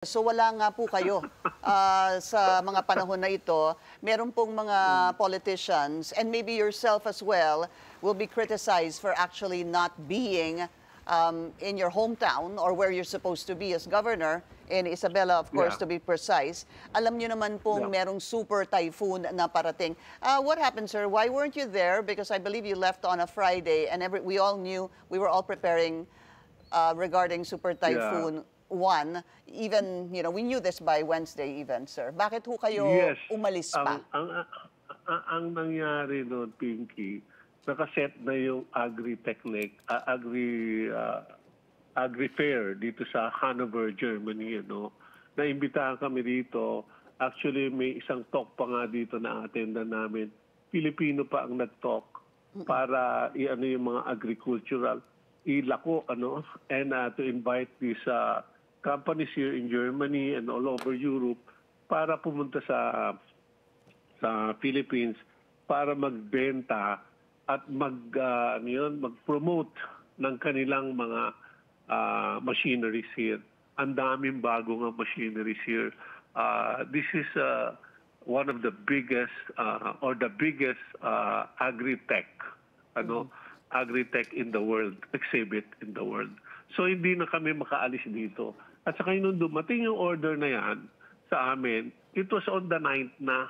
So wala nga po kayo sa mga panahon na ito. Meron pong mga politicians and maybe yourself as well will be criticized for actually not being in your hometown or where you're supposed to be as governor, in Isabela, of course, Yeah, to be precise. Alam niyo naman pong yeah. merong super typhoon na parating. What happened, sir? Why weren't you there? Because I believe you left on a Friday and we all knew, we were all preparing regarding Super Yeah. Typhoon 1, even, we knew this by Wednesday even, sir. Bakit ho kayo Yes. umalis pa? Ang nangyari noon, Pinky, nakaset na yung agri-fair dito sa Hanover, Germany, ano. Naimbitahan kami dito. Actually, may isang talk pa nga dito na attendan namin. Pilipino pa ang nag-talk para i-ano yung mga agricultural ilako, ano, and to invite these companies here in Germany and all over Europe para pumunta sa Philippines para magbenta at mag-promote ng kanilang mga machineries here. Ang daming bagong machineries here. This is one of the biggest or the biggest agri-tech agri-tech in the world, exhibit in the world. So hindi na kami makaalis dito. At saka nung dumating yung order na yan sa amin, it was on the 9th na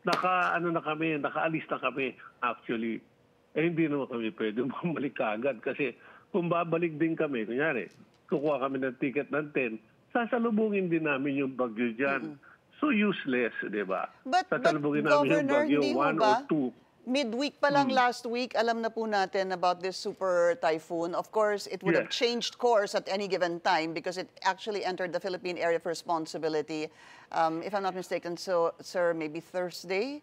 nakaalis na kami actually. Hindi naman kami pwede bumalik agad kasi kung babalik din kami, kunyari, kukuha kami ng ticket ng 10, sasalubungin din namin yung bagyo dyan. So useless, di ba? But Sasalubungin namin yung Governor, bagyo hindi ho 1 or ba? 2. Midweek pa lang last week, alam na po natin about this super typhoon. Of course, it would have Yes. changed course at any given time because it actually entered the Philippine area of responsibility. If I'm not mistaken, so, sir, maybe Thursday?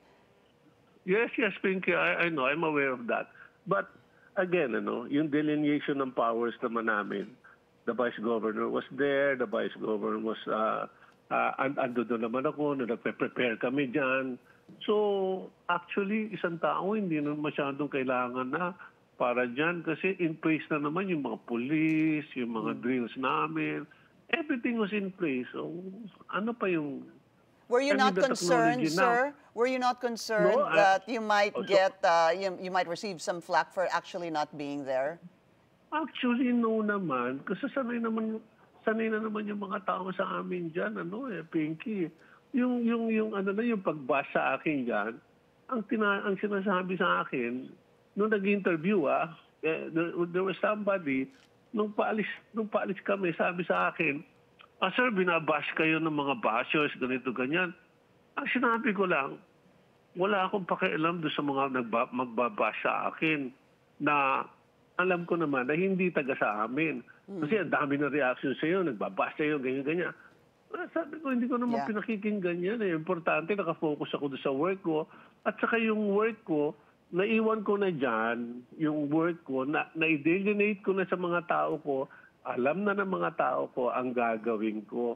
Yes, Pinky, I know, I'm aware of that. But again, yung delineation ng powers naman namin, the Vice Governor was there, the Vice Governor was, ando doon naman ako, nagpe-prepare kami dyan. So, actually, isang tao hindi naman masyadong kailangan na para dyan kasi in place na naman yung mga police, yung mga drills namin. Everything was in place. So, ano pa yung... Were you I mean, not the concerned, technology now. sir? Were you not concerned No, that you might so- get, you might receive some flack for actually not being there? Actually, no naman. Kasi sanay na naman yung mga tao sa amin dyan, Pinky. Yung pagbasa sa akin dyan, ang sinasabi sa akin, nung nag-interview, there was somebody, nung paalis kami, sabi sa akin, sir, binabash kayo ng mga bashers, ganito, ganyan. Ang sinabi ko lang, wala akong pakialam doon sa mga magbabash sa akin na alam ko naman na hindi taga sa amin. Kasi ang dami ng reaction sa iyo, nagbabash sa iyo, ganyan-ganyan. Sabi ko, hindi ko naman pinakikinggan yan. Importante, nakafocus ako doon sa work ko. At saka yung work ko, naiwan ko na dyan, yung work ko, na-delineate ko na sa mga tao ko, alam na ng mga tao ko ang gagawin ko.